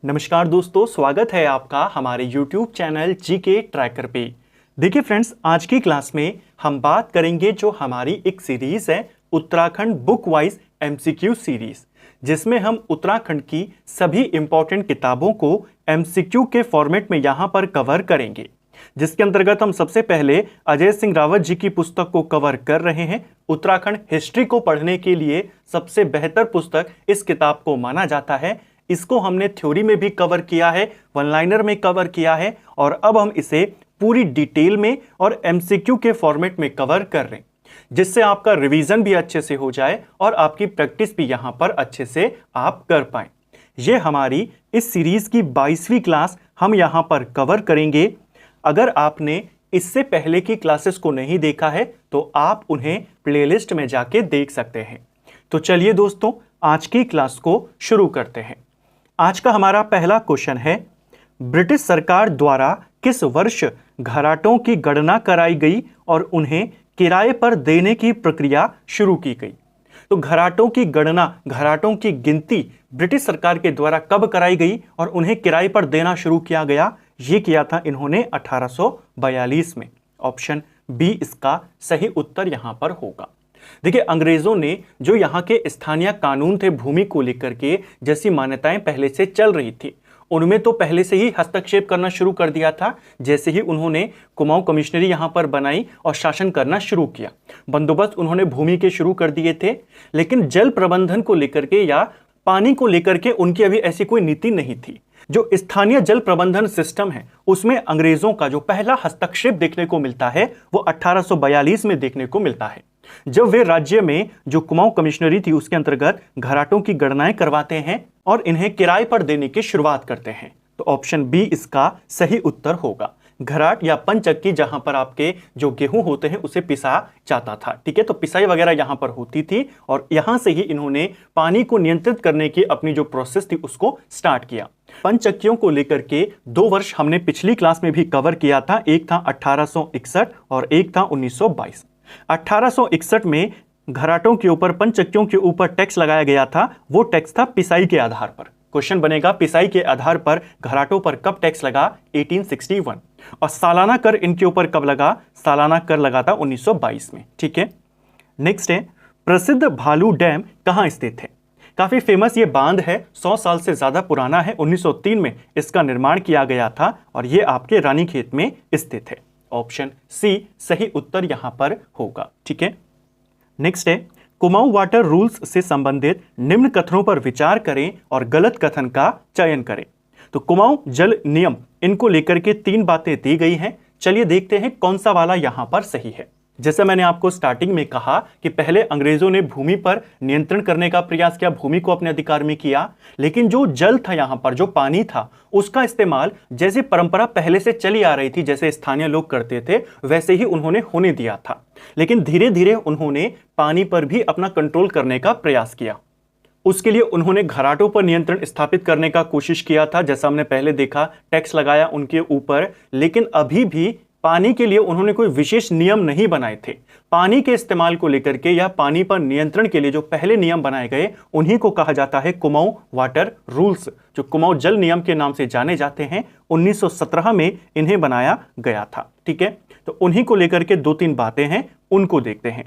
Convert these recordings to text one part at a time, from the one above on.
नमस्कार दोस्तों, स्वागत है आपका हमारे YouTube चैनल जीके ट्रैकर पे। देखिए फ्रेंड्स, आज की क्लास में हम बात करेंगे जो हमारी एक सीरीज है Uttarakhand book wise MCQ series, जिसमें हम उत्तराखंड की सभी इंपॉर्टेंट किताबों को एमसीक्यू के फॉर्मेट में यहाँ पर कवर करेंगे। जिसके अंतर्गत हम सबसे पहले अजय सिंह रावत जी की पुस्तक को कवर कर रहे हैं। उत्तराखंड हिस्ट्री को पढ़ने के लिए सबसे बेहतर पुस्तक इस किताब को माना जाता है। इसको हमने थ्योरी में भी कवर किया है, वन लाइनर में कवर किया है और अब हम इसे पूरी डिटेल में और एमसीक्यू के फॉर्मेट में कवर कर रहे हैं, जिससे आपका रिवीजन भी अच्छे से हो जाए और आपकी प्रैक्टिस भी यहां पर अच्छे से आप कर पाएं। ये हमारी इस सीरीज की 22वीं क्लास हम यहां पर कवर करेंगे। अगर आपने इससे पहले की क्लासेस को नहीं देखा है तो आप उन्हें प्लेलिस्ट में जाके देख सकते हैं। तो चलिए दोस्तों, आज की क्लास को शुरू करते हैं। आज का हमारा पहला क्वेश्चन है, ब्रिटिश सरकार द्वारा किस वर्ष घराटों की गणना कराई गई और उन्हें किराए पर देने की प्रक्रिया शुरू की गई। तो घराटों की गणना, घराटों की गिनती ब्रिटिश सरकार के द्वारा कब कराई गई और उन्हें किराए पर देना शुरू किया गया? ये किया था इन्होंने 1842 में। ऑप्शन बी इसका सही उत्तर यहां पर होगा। देखिए, अंग्रेजों ने जो यहाँ के स्थानीय कानून थे भूमि को लेकर के, जैसी मान्यताएं पहले से चल रही थी, उनमें तो पहले से ही हस्तक्षेप करना शुरू कर दिया था। जैसे ही उन्होंने कुमाऊं कमिश्नरी यहाँ पर बनाई और शासन करना शुरू किया, बंदोबस्त उन्होंने भूमि के शुरू कर दिए थे। लेकिन जल प्रबंधन को लेकर के या पानी को लेकर के उनकी अभी ऐसी कोई नीति नहीं थी। जो स्थानीय जल प्रबंधन सिस्टम है उसमें अंग्रेजों का जो पहला हस्तक्षेप देखने को मिलता है वो 1842 में देखने को मिलता है, जब वे राज्य में जो कुमाऊं कमिश्नरी थी उसके अंतर्गत घराटों की गणनाएं करवाते हैं और इन्हें किराए पर देने की शुरुआत करते हैं। तो ऑप्शन बी इसका सही उत्तर होगा। घराट या पंचक्की, जहां पर आपके जो गेहूं होते हैं उसे पिसा जाता था, ठीक है, तो पिसाई वगैरह यहां पर होती थी और यहां से ही इन्होंने पानी को नियंत्रित करने की अपनी जो प्रोसेस थी उसको स्टार्ट किया। पंचक्कियों को लेकर के 2 वर्ष हमने पिछली क्लास में भी कवर किया था, एक था 1861 और एक था 1922। 1861 में घराटों के ऊपर, पंचक्कियों के ऊपर टैक्स लगाया गया था। वो टैक्स था पिसाई के आधार पर। क्वेश्चन बनेगा, पिसाई के आधार पर घराटों पर कब टैक्स लगा? 1861। और सालाना कर इनके ऊपर कब लगा? सालाना कर लगा था 1922 में, ठीक है। नेक्स्ट है, प्रसिद्ध भालू डैम कहां स्थित है? काफी फेमस ये बांध है, 100 साल से ज्यादा पुराना है। 1903 में इसका निर्माण किया गया था और ये आपके रानीखेत में स्थित है। ऑप्शन सी सही उत्तर यहां पर होगा, ठीक है। नेक्स्ट है, कुमाऊं वाटर रूल्स से संबंधित निम्न कथनों पर विचार करें और गलत कथन का चयन करें। तो कुमाऊं जल नियम, इनको लेकर के 3 बातें दी गई हैं। चलिए देखते हैं कौन सा वाला यहां पर सही है। जैसे मैंने आपको स्टार्टिंग में कहा कि पहले अंग्रेजों ने भूमि पर नियंत्रण करने का प्रयास किया, भूमि को अपने अधिकार में किया, लेकिन जो जल था यहां पर, जो पानी था, उसका इस्तेमाल जैसे परंपरा पहले से चली आ रही थी, जैसे स्थानीय लोग करते थे, वैसे ही उन्होंने होने दिया था। लेकिन धीरे धीरे उन्होंने पानी पर भी अपना कंट्रोल करने का प्रयास किया। उसके लिए उन्होंने घराटों पर नियंत्रण स्थापित करने का कोशिश किया था, जैसा हमने पहले देखा, टैक्स लगाया उनके ऊपर। लेकिन अभी भी पानी के लिए उन्होंने कोई विशेष नियम नहीं बनाए थे। पानी के इस्तेमाल को लेकर के या पानी पर नियंत्रण के लिए जो पहले नियम बनाए गए उन्हीं को कहा जाता है कुमाऊं वाटर रूल्स, जो कुमाऊं जल नियम के नाम से जाने जाते हैं। 1917 में इन्हें बनाया गया था, ठीक है। तो उन्हीं को लेकर के 2-3 बातें हैं, उनको देखते हैं।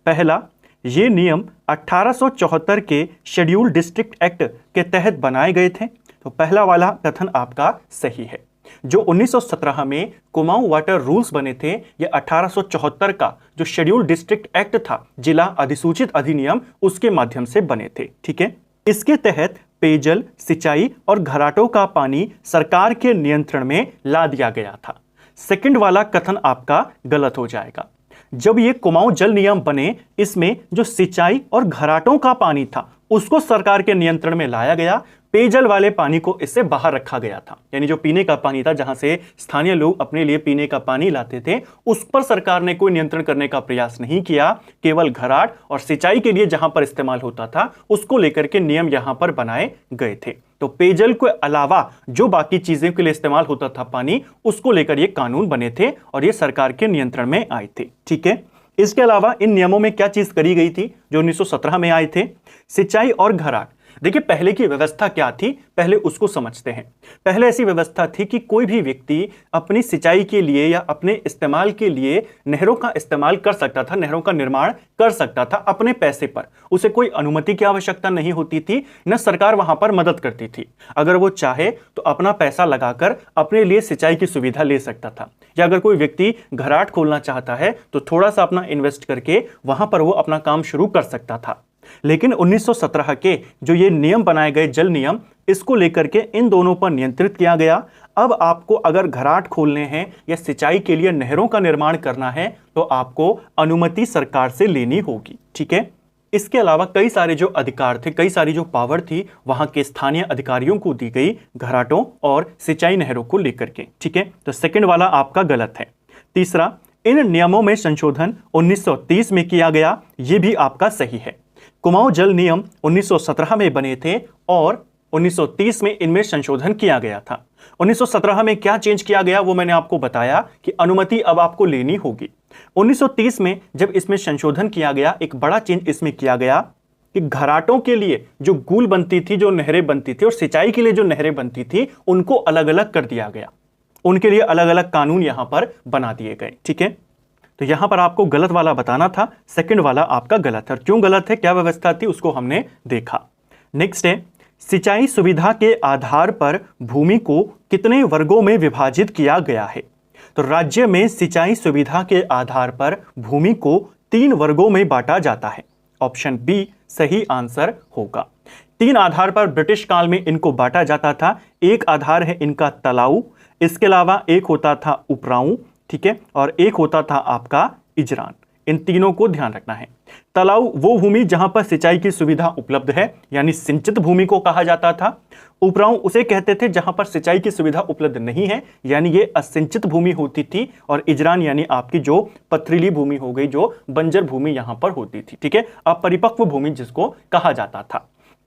पहला, ये नियम 1874 के शेड्यूल डिस्ट्रिक्ट एक्ट के तहत बनाए गए थे। तो पहला वाला कथन आपका सही है। जो 1917 में कुमाऊं वाटर रूल्स बने थे, ये 1874 का जो शेड्यूल डिस्ट्रिक्ट एक्ट था, जिला अधिसूचित अधिनियम, उसके माध्यम से बने थे, ठीक है। इसके तहत पेयजल, सिंचाई और घराटों का पानी सरकार के नियंत्रण में ला दिया गया था। सेकंड वाला कथन आपका गलत हो जाएगा। जब ये कुमाऊं जल नियम बने, इसमें जो सिंचाई और घराटों का पानी था उसको सरकार के नियंत्रण में लाया गया। पेयजल वाले पानी को इससे बाहर रखा गया था, यानी जो पीने का पानी था, जहां से स्थानीय लोग अपने लिए पीने का पानी लाते थे, उस पर सरकार ने कोई नियंत्रण करने का प्रयास नहीं किया। केवल घराट और सिंचाई के लिए जहां पर इस्तेमाल होता था उसको लेकर के नियम यहां पर बनाए गए थे। तो पेयजल के अलावा जो बाकी चीजों के लिए इस्तेमाल होता था पानी, उसको लेकर ये कानून बने थे और ये सरकार के नियंत्रण में आए थे, ठीक है। इसके अलावा इन नियमों में क्या चीज करी गई थी जो 1917 में आए थे? सिंचाई और घराट, देखिए पहले की व्यवस्था क्या थी, पहले उसको समझते हैं। पहले ऐसी व्यवस्था थी कि कोई भी व्यक्ति अपनी सिंचाई के लिए या अपने इस्तेमाल के लिए नहरों का इस्तेमाल कर सकता था, नहरों का निर्माण कर सकता था अपने पैसे पर। उसे कोई अनुमति की आवश्यकता नहीं होती थी, न सरकार वहां पर मदद करती थी। अगर वो चाहे तो अपना पैसा लगाकर अपने लिए सिंचाई की सुविधा ले सकता था, या अगर कोई व्यक्ति घराट खोलना चाहता है तो थोड़ा सा अपना इन्वेस्ट करके वहां पर वो अपना काम शुरू कर सकता था। लेकिन 1917 के जो ये नियम बनाए गए, जल नियम, इसको लेकर के इन दोनों पर नियंत्रित किया गया। अब आपको अगर घराट खोलने हैं या सिंचाई के लिए नहरों का निर्माण करना है तो आपको अनुमति सरकार से लेनी होगी। ठीक है। इसके अलावा कई सारे जो अधिकार थे, कई सारी जो पावर थी, वहां के स्थानीय अधिकारियों को दी गई घराटों और सिंचाई नहरों को लेकर के। ठीक है, तो सेकंड वाला आपका गलत है। तीसरा, इन नियमों में संशोधन 1930 में किया गया, यह भी आपका सही है। कुमाऊं जल नियम 1917 में बने थे और 1930 में इनमें संशोधन किया गया था। 1917 में क्या चेंज किया गया वो मैंने आपको बताया कि अनुमति अब आपको लेनी होगी। 1930 में जब इसमें संशोधन किया गया, एक बड़ा चेंज इसमें किया गया कि घराटों के लिए जो गूल बनती थी, जो नहरें बनती थी, और सिंचाई के लिए जो नहरें बनती थी, उनको अलग अलग कर दिया गया। उनके लिए अलग अलग कानून यहां पर बना दिए गए। ठीक है, तो यहां पर आपको गलत वाला बताना था, सेकंड वाला आपका गलत है। और क्यों गलत है, क्या व्यवस्था थी, उसको हमने देखा। नेक्स्ट है, सिंचाई सुविधा के आधार पर भूमि को कितने वर्गों में विभाजित किया गया है। तो राज्य में सिंचाई सुविधा के आधार पर भूमि को 3 वर्गों में बांटा जाता है। ऑप्शन बी सही आंसर होगा। 3 आधार पर ब्रिटिश काल में इनको बांटा जाता था। एक आधार है इनका तलाऊ, इसके अलावा एक होता था उपराऊ, ठीक है, और एक होता था आपका इजरान। इन तीनों को ध्यान रखना है। तलाऊ वो भूमि जहां पर सिंचाई की सुविधा उपलब्ध है, यानी सिंचित भूमि को कहा जाता था। उपराऊ उसे कहते थे जहां पर सिंचाई की सुविधा उपलब्ध नहीं है, यानी ये असिंचित भूमि होती थी। और इजरान यानी आपकी जो पथरीली भूमि हो गई, जो बंजर भूमि यहां पर होती थी। ठीक है, अपरिपक्व भूमि जिसको कहा जाता था।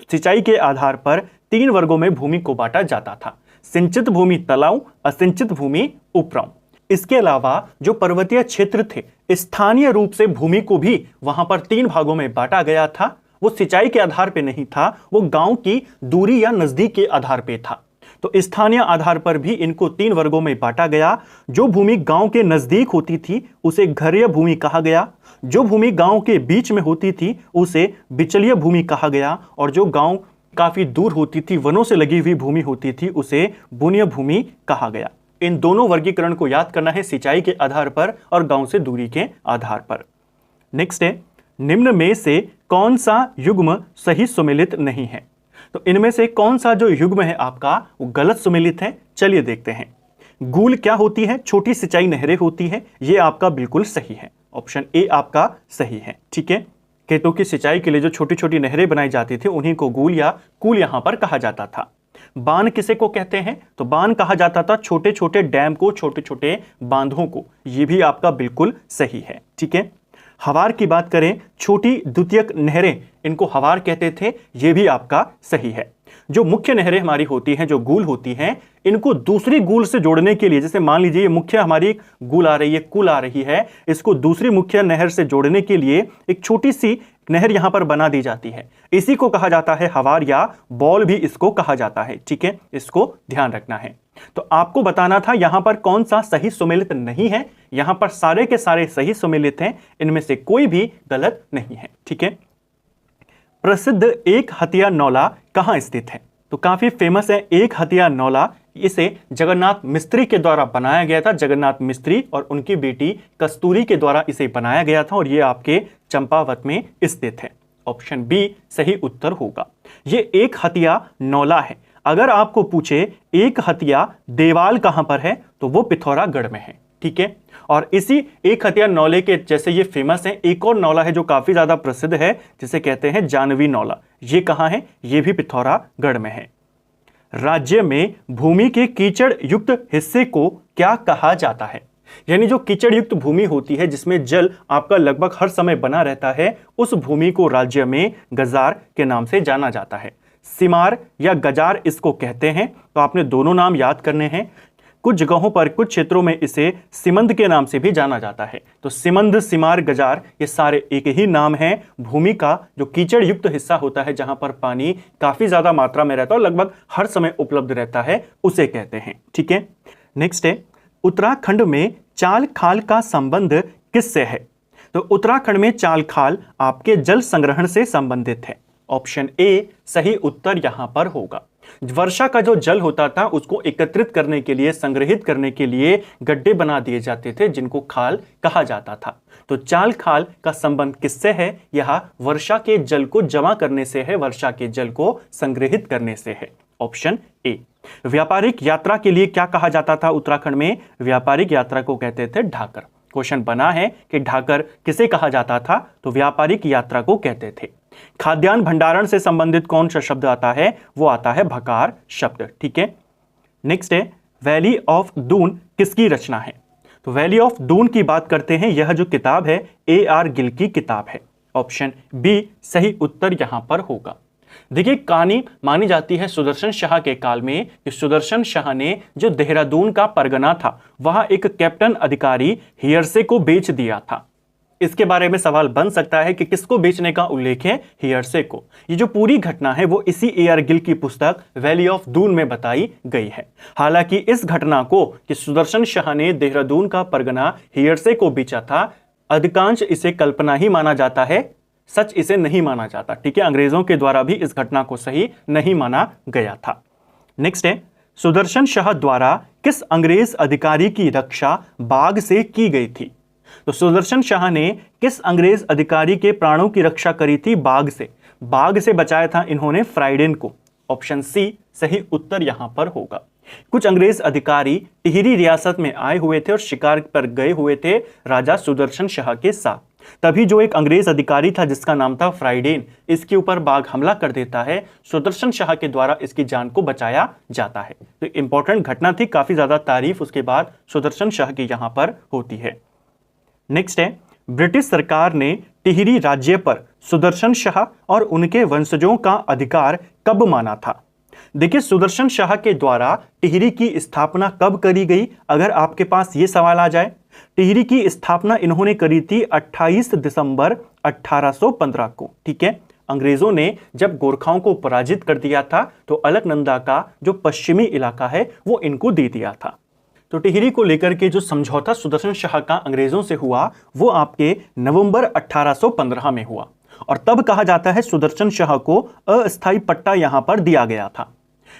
सिंचाई के आधार पर 3 वर्गों में भूमि को बांटा जाता था। सिंचित भूमि तलाऊ, असिंचित भूमि उपराऊ। इसके अलावा जो पर्वतीय क्षेत्र थे, स्थानीय रूप से भूमि को भी वहां पर 3 भागों में बांटा गया था। वो सिंचाई के आधार पे नहीं था, वो गांव की दूरी या नजदीक के आधार पे था। तो स्थानीय आधार पर भी इनको 3 वर्गों में बांटा गया। जो भूमि गांव के नजदीक होती थी उसे घरीय भूमि कहा गया। जो भूमि गांव के बीच में होती थी उसे बिचलीय भूमि कहा गया। और जो गांव काफी दूर होती थी, वनों से लगी हुई भूमि होती थी, उसे बुनिय भूमि कहा गया। इन दोनों वर्गीकरण को याद करना है, सिंचाई के आधार पर और गांव से दूरी के आधार पर। नेक्स्ट है, निम्न में से कौन सा युग्म सही सुमेलित नहीं है। तो इनमें से कौन सा जो युग्म है आपका वो गलत सुमेलित है। चलिए देखते हैं। गूल क्या होती है, छोटी सिंचाई नहरें होती है, ये आपका बिल्कुल सही है। ऑप्शन ए आपका सही है। ठीक है, खेतों की सिंचाई के लिए जो छोटी छोटी नहरें बनाई जाती थी उन्हीं को गूल या कूल यहां पर कहा जाता था। बांध किसे को कहते हैं, तो बांध कहा जाता था छोटे छोटे डैम को, छोटे छोटे बांधों को। यह भी आपका बिल्कुल सही है। ठीक है, हवार की बात करें, छोटी द्वितीयक नहरें, इनको हवार कहते थे, यह भी आपका सही है। जो मुख्य नहरें हमारी होती हैं, जो गूल होती हैं, इनको दूसरी गूल से जोड़ने के लिए, जैसे मान लीजिए ये मुख्य हमारी गूल आ रही है, कुल आ रही है, इसको दूसरी मुख्य नहर से जोड़ने के लिए एक छोटी सी नहर यहां पर बना दी जाती है। इसी को कहा जाता है हवार, या बॉल भी इसको कहा जाता है। ठीक है, इसको ध्यान रखना है। तो आपको बताना था यहां पर कौन सा सही सुमेलित नहीं है। यहां पर सारे के सारे सही सुमेलित हैं, इनमें से कोई भी गलत नहीं है। ठीक है, प्रसिद्ध एक हथिया नौला कहां स्थित है। तो काफी फेमस है एक हथिया नौला। इसे जगन्नाथ मिस्त्री के द्वारा बनाया गया था। जगन्नाथ मिस्त्री और उनकी बेटी कस्तूरी के द्वारा इसे बनाया गया था और यह आपके चंपावत में स्थित है। ऑप्शन बी सही उत्तर होगा। यह एक हथिया नौला है। अगर आपको पूछे एक हथिया देवाल कहां पर है, तो वो पिथौरागढ़ में है। ठीक है, और इसी एक हथिया नौले के जैसे ये फेमस है, एक और नौला है जो काफी ज्यादा प्रसिद्ध है, जिसे कहते हैं जानवी नौला। ये कहां है, ये भी पिथौरागढ़ में है। राज्य में भूमि के कीचड़ युक्त हिस्से को क्या कहा जाता है। यानी जो कीचड़ युक्त भूमि होती है, जिसमें जल आपका लगभग हर समय बना रहता है, उस भूमि को राज्य में गजार के नाम से जाना जाता है। सिमार या गजार इसको कहते हैं। तो आपने दोनों नाम याद करने हैं। कुछ जगहों पर, कुछ क्षेत्रों में इसे सिमंद के नाम से भी जाना जाता है। तो सिमंद, सिमार, गजार ये सारे एक ही नाम है। भूमि का जो कीचड़ युक्त हिस्सा होता है, जहां पर पानी काफी ज्यादा मात्रा में रहता है और लगभग हर समय उपलब्ध रहता है, उसे कहते हैं। ठीक है, नेक्स्ट है, उत्तराखंड में चाल खाल का संबंध किससे है? तो उत्तराखंड में चाल खाल आपके जल संग्रहण से संबंधित है। ऑप्शन ए सही उत्तर यहां पर होगा। वर्षा का जो जल होता था उसको एकत्रित करने के लिए, संग्रहित करने के लिए गड्ढे बना दिए जाते थे, जिनको खाल कहा जाता था। तो चाल खाल का संबंध किससे है? यह वर्षा के जल को जमा करने से है, वर्षा के जल को संग्रहित करने से है। Option A. व्यापारिक यात्रा के लिए क्या कहा जाता था उत्तराखंड में? व्यापारिक यात्रा को कहते थे ढाकर। क्वेश्चन बना है कि ढाकर किसे कहा जाता था? तो व्यापारिक यात्रा को कहते थे। खाद्यान्न भंडारण से संबंधित कौन सा शब्द आता है? वो आता है भकार शब्द। ठीक है, नेक्स्ट है, वैली ऑफ दून किसकी रचना है? तो वैली ऑफ दून की बात करते हैं। यह जो किताब है A.R. गिल की किताब है। ऑप्शन बी सही उत्तर यहां पर होगा। देखिए, कहानी मानी जाती है सुदर्शन शाह के काल में कि सुदर्शन शाह ने जो देहरादून का परगना था वहां एक कैप्टन अधिकारी हियरसे को बेच दिया था। इसके बारे में सवाल बन सकता है कि किसको बेचने का उल्लेख है? हियरसे को। ये जो पूरी घटना है वो इसी A.R. गिल की पुस्तक वैली ऑफ दून में बताई गई है। हालांकि इस घटना को कि सुदर्शन शाह ने देहरादून का परगना हियरसे को बेचा था, अधिकांश इसे कल्पना ही माना जाता है, सच इसे नहीं माना जाता। ठीक है, अंग्रेजों के द्वारा भी इस घटना को सही नहीं माना गया था। नेक्स्ट है, सुदर्शन शाह द्वारा किस अंग्रेज अधिकारी की रक्षा बाघ से की गई थी? तो सुदर्शन शाह ने किस अंग्रेज अधिकारी के प्राणों की रक्षा करी थी? बाघ से। बाघ से बचाया था इन्होंने फ्राइडेन को। ऑप्शन सी सही उत्तर यहां पर होगा। कुछ अंग्रेज अधिकारी टिहरी रियासत में आए हुए थे और शिकार पर गए हुए थे राजा सुदर्शन शाह के साथ। तभी जो एक अंग्रेज अधिकारी था जिसका नाम था फ्राइडेन, इसके ऊपर बाघ हमला कर देता है। सुदर्शन शाह के द्वारा इसकी जान को बचाया जाता है। तो इंपॉर्टेंट घटना थी, काफी ज्यादा तारीफ उसके बाद सुदर्शन शाह की यहां पर होती है। नेक्स्ट है, ब्रिटिश सरकार ने टिहरी राज्य पर सुदर्शन शाह और उनके वंशजों का अधिकार कब माना था? देखिए, सुदर्शन शाह के द्वारा टिहरी की स्थापना कब करी गई? अगर आपके पास ये सवाल आ जाए, टिहरी की स्थापना इन्होंने करी थी 28 दिसंबर 1815 को। ठीक है, अंग्रेजों ने जब गोरखाओं को पराजित कर दिया था तो अलकनंदा का जो पश्चिमी इलाका है वो इनको दे दिया था। तो टिहरी को लेकर के जो समझौता सुदर्शन शाह का अंग्रेजों से हुआ वो आपके नवंबर 1815 में हुआ और तब कहा जाता है सुदर्शन शाह को अस्थायी पट्टा यहां पर दिया गया था।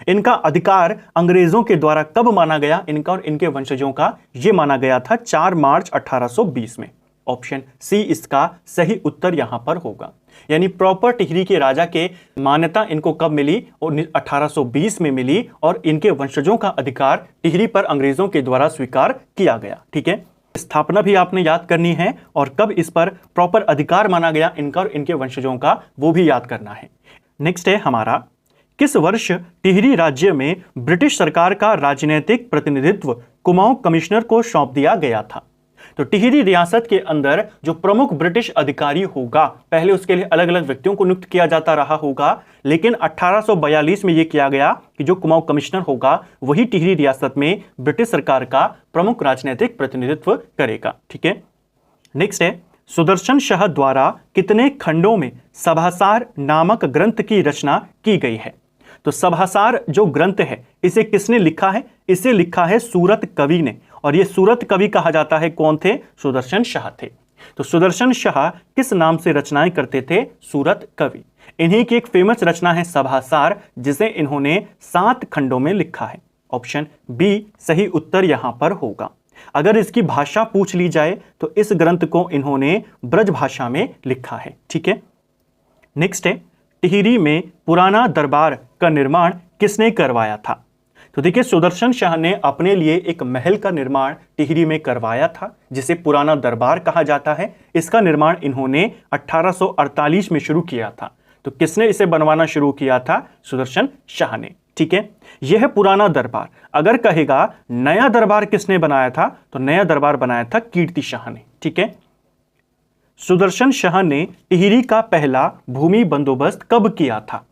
इनका अधिकार अंग्रेजों के द्वारा कब माना गया? इनका और इनके वंशजों का ये माना गया था 4 मार्च 1820 में। ऑप्शन सी इसका सही उत्तर यहां पर होगा। यानी प्रॉपर टिहरी के राजा के मान्यता इनको कब मिली? और 1820 में मिली और इनके वंशजों का अधिकार टिहरी पर अंग्रेजों के द्वारा स्वीकार किया गया। ठीक है, स्थापना भी आपने याद करनी है और कब इस पर प्रॉपर अधिकार माना गया इनका और इनके वंशजों का, वो भी याद करना है। नेक्स्ट है हमारा, किस वर्ष टिहरी राज्य में ब्रिटिश सरकार का राजनीतिक प्रतिनिधित्व कुमाऊं कमिश्नर को सौंप दिया गया था? तो टिहरी रियासत के अंदर जो प्रमुख ब्रिटिश अधिकारी होगा, पहले उसके लिए अलग अलग व्यक्तियों को नियुक्त किया जाता रहा होगा, लेकिन 1842 में यह किया गया कि जो कुमाऊं कमिश्नर होगा वही टिहरी रियासत में ब्रिटिश सरकार का प्रमुख राजनीतिक प्रतिनिधित्व करेगा। ठीक है, नेक्स्ट है, सुदर्शन शाह द्वारा कितने खंडों में सभासार नामक ग्रंथ की रचना की गई है? तो सभासार जो ग्रंथ है इसे किसने लिखा है? इसे लिखा है सूरत कवि ने, और ये सूरत कवि कहा जाता है कौन थे? सुदर्शन शाह थे। तो सुदर्शन शाह किस नाम से रचनाएं करते थे? सूरत कवि। इन्हीं की एक फेमस रचना है सभासार, जिसे इन्होंने 7 खंडों में लिखा है। ऑप्शन बी सही उत्तर यहां पर होगा। अगर इसकी भाषा पूछ ली जाए तो इस ग्रंथ को इन्होंने ब्रज भाषा में लिखा है। ठीक है, नेक्स्ट है, टिहरी में पुराना दरबार का निर्माण किसने करवाया था? तो देखिए, सुदर्शन शाह ने अपने लिए एक महल का निर्माण टिहरी में करवाया था जिसे पुराना दरबार कहा जाता है। इसका निर्माण इन्होंने 1848 में शुरू किया था। तो किसने इसे बनवाना शुरू किया था? सुदर्शन शाह ने। ठीक है, यह पुराना दरबार। अगर कहेगा नया दरबार किसने बनाया था, तो नया दरबार बनाया था कीर्ति शाह ने। ठीक है, सुदर्शन शाह ने टिहरी का पहला भूमि बंदोबस्त कब किया था?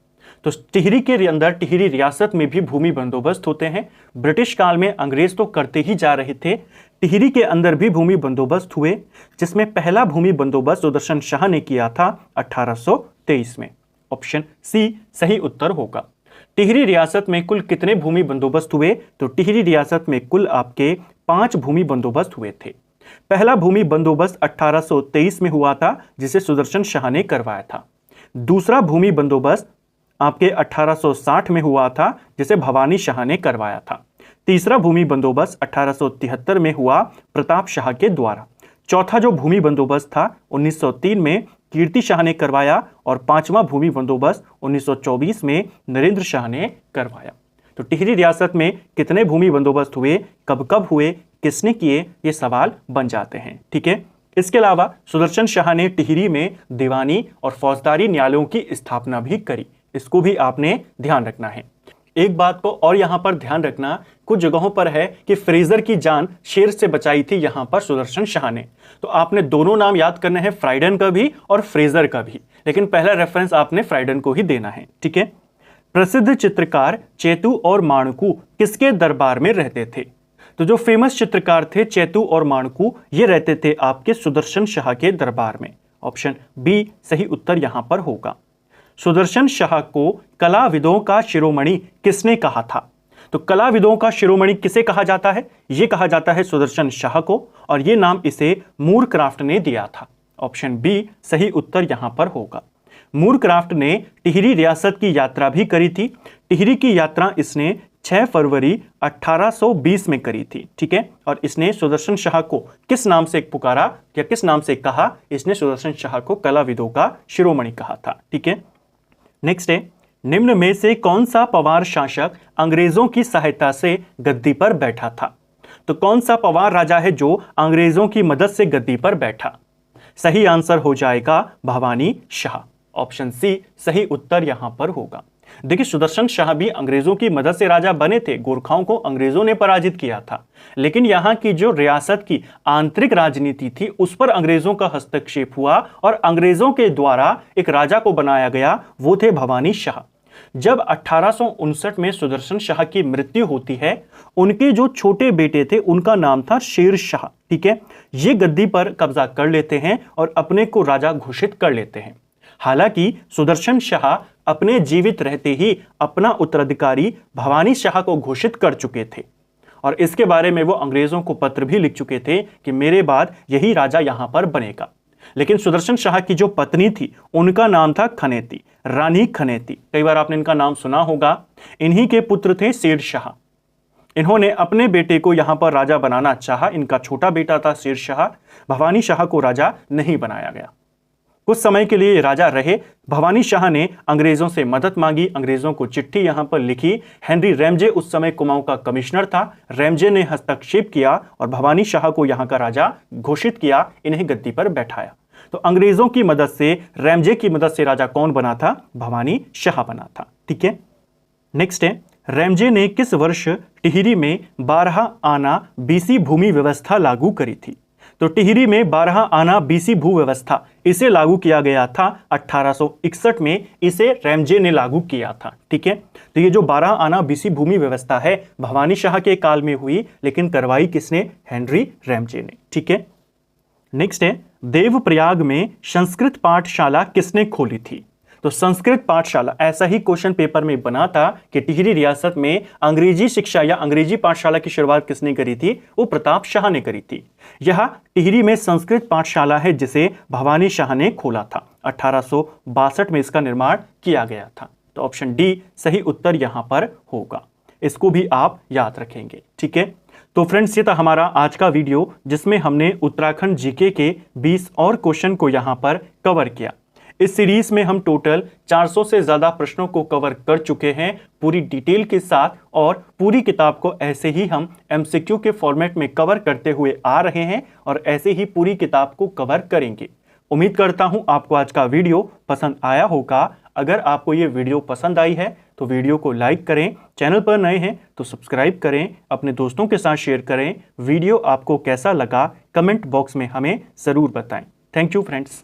तो टिहरी के अंदर टिहरी रियासत में भी भूमि बंदोबस्त होते हैं। ब्रिटिश काल में अंग्रेज तो करते ही जा रहे थे, टिहरी के अंदर भी भूमि बंदोबस्त हुए, जिसमें पहला भूमि बंदोबस्त सुदर्शन शाह ने किया था 1823 में। ऑप्शन सी सही उत्तर होगा। टिहरी रियासत में कुल कितने भूमि बंदोबस्त हुए? तो टिहरी रियासत में कुल आपके 5 भूमि बंदोबस्त हुए थे। पहला भूमि बंदोबस्त 1823 में हुआ था, जिसे सुदर्शन शाह ने करवाया था। दूसरा भूमि बंदोबस्त आपके 1860 में हुआ था, जिसे भवानी शाह ने करवाया था। तीसरा भूमि बंदोबस्त 1873 में हुआ प्रताप शाह के द्वारा। चौथा जो भूमि बंदोबस्त था 1903 में कीर्ति शाह ने करवाया, और पांचवा भूमि बंदोबस्त 1924 में नरेंद्र शाह ने करवाया। तो टिहरी रियासत में कितने भूमि बंदोबस्त हुए, कब कब हुए, किसने किए, ये सवाल बन जाते हैं। ठीक है। इसके अलावा सुदर्शन शाह ने टिहरी में दीवानी और फौजदारी न्यायालयों की स्थापना भी करी। इसको भी आपने ध्यान रखना है। एक बात को और यहां पर ध्यान रखना, कुछ जगहों पर है कि फ्रेजर की जान शेर से बचाई थी यहां पर सुदर्शन शाह ने। तो आपने दोनों नाम याद करने हैं, फ्राइडन का भी और फ्रेजर का भी, लेकिन पहला रेफरेंस आपने फ्राइडन को ही देना है। ठीक है। प्रसिद्ध चित्रकार चेतू और माणकू किसके दरबार में रहते थे? तो जो फेमस चित्रकार थे चेतू और माणकू, ये रहते थे आपके सुदर्शन शाह के दरबार में। ऑप्शन बी सही उत्तर यहां पर होगा। सुदर्शन शाह को कलाविदों का शिरोमणि किसने कहा था? तो कलाविदों का शिरोमणि किसे कहा जाता है? यह कहा जाता है सुदर्शन शाह को, और यह नाम इसे मूरक्राफ्ट ने दिया था। ऑप्शन बी सही उत्तर यहां पर होगा। मूरक्राफ्ट ने टिहरी रियासत की यात्रा भी करी थी। टिहरी की यात्रा इसने 6 फरवरी 1820 में करी थी। ठीक है। और इसने सुदर्शन शाह को किस नाम से पुकारा या किस नाम से कहा? इसने सुदर्शन शाह को कलाविदों का शिरोमणि कहा था। ठीक है। नेक्स्ट है, निम्न में से कौन सा पवार शासक अंग्रेजों की सहायता से गद्दी पर बैठा था? तो कौन सा पवार राजा है जो अंग्रेजों की मदद से गद्दी पर बैठा? सही आंसर हो जाएगा भवानी शाह। ऑप्शन सी सही उत्तर यहां पर होगा। देखिए, सुदर्शन शाह भी अंग्रेजों की मदद से राजा बने थे। गोरखाओं को अंग्रेजों ने पराजित किया था, लेकिन यहां की जो रियासत की आंतरिक राजनीति थी उस पर अंग्रेजों का हस्तक्षेप हुआ और अंग्रेजों के द्वारा एक राजा को बनाया गया, वो थे भवानी शाह। जब 1859 में सुदर्शन शाह की मृत्यु होती है, उनके जो छोटे बेटे थे उनका नाम था शेर शाह। ठीक है। ये गद्दी पर कब्जा कर लेते हैं और अपने को राजा घोषित कर लेते हैं। हालांकि सुदर्शन शाह अपने जीवित रहते ही अपना उत्तराधिकारी भवानी शाह को घोषित कर चुके थे, और इसके बारे में वो अंग्रेजों को पत्र भी लिख चुके थे कि मेरे बाद यही राजा यहां पर बनेगा। लेकिन सुदर्शन शाह की जो पत्नी थी उनका नाम था खनेती, रानी खनेती। कई बार आपने इनका नाम सुना होगा। इन्हीं के पुत्र थे शेर शाह। इन्होंने अपने बेटे को यहां पर राजा बनाना चाहा। इनका छोटा बेटा था शेर शाह। भवानी शाह को राजा नहीं बनाया गया। कुछ समय के लिए राजा रहे। भवानी शाह ने अंग्रेजों से मदद मांगी, अंग्रेजों को चिट्ठी यहां पर लिखी। हेनरी रैमजे उस समय कुमाऊं का कमिश्नर था। रैमजे ने हस्तक्षेप किया और भवानी शाह को यहां का राजा घोषित किया, इन्हें गद्दी पर बैठाया। तो अंग्रेजों की मदद से, रैमजे की मदद से राजा कौन बना था? भवानी शाह बना था। ठीक है। नेक्स्ट है, रैमजे ने किस वर्ष टिहरी में 12 आना बीसी भूमि व्यवस्था लागू करी थी? तो टिहरी में 12 आना बीसी भू व्यवस्था इसे लागू किया गया था 1861 में। इसे रैमजे ने लागू किया था। ठीक है। तो ये जो 12 आना बीसी भूमि व्यवस्था है भवानी शाह के काल में हुई, लेकिन करवाई किसने? हेनरी रैमजे ने। ठीक है। नेक्स्ट है, देवप्रयाग में संस्कृत पाठशाला किसने खोली थी? तो संस्कृत पाठशाला, ऐसा ही क्वेश्चन पेपर में बना था कि टिहरी रियासत में अंग्रेजी शिक्षा या अंग्रेजी पाठशाला की शुरुआत किसने करी थी? वो प्रताप शाह ने करी थी। यह टिहरी में संस्कृत पाठशाला है जिसे भवानी शाह ने खोला था। 1862 में इसका निर्माण किया गया था। तो ऑप्शन डी सही उत्तर यहां पर होगा। इसको भी आप याद रखेंगे। ठीक है। तो फ्रेंड्स, ये था हमारा आज का वीडियो जिसमें हमने उत्तराखंड जीके के 20 और क्वेश्चन को यहां पर कवर किया। इस सीरीज में हम टोटल 400 से ज़्यादा प्रश्नों को कवर कर चुके हैं पूरी डिटेल के साथ, और पूरी किताब को ऐसे ही हम एमसीक्यू के फॉर्मेट में कवर करते हुए आ रहे हैं और ऐसे ही पूरी किताब को कवर करेंगे। उम्मीद करता हूं आपको आज का वीडियो पसंद आया होगा। अगर आपको ये वीडियो पसंद आई है तो वीडियो को लाइक करें, चैनल पर नए हैं तो सब्सक्राइब करें, अपने दोस्तों के साथ शेयर करें। वीडियो आपको कैसा लगा कमेंट बॉक्स में हमें ज़रूर बताएं। Thank you friends.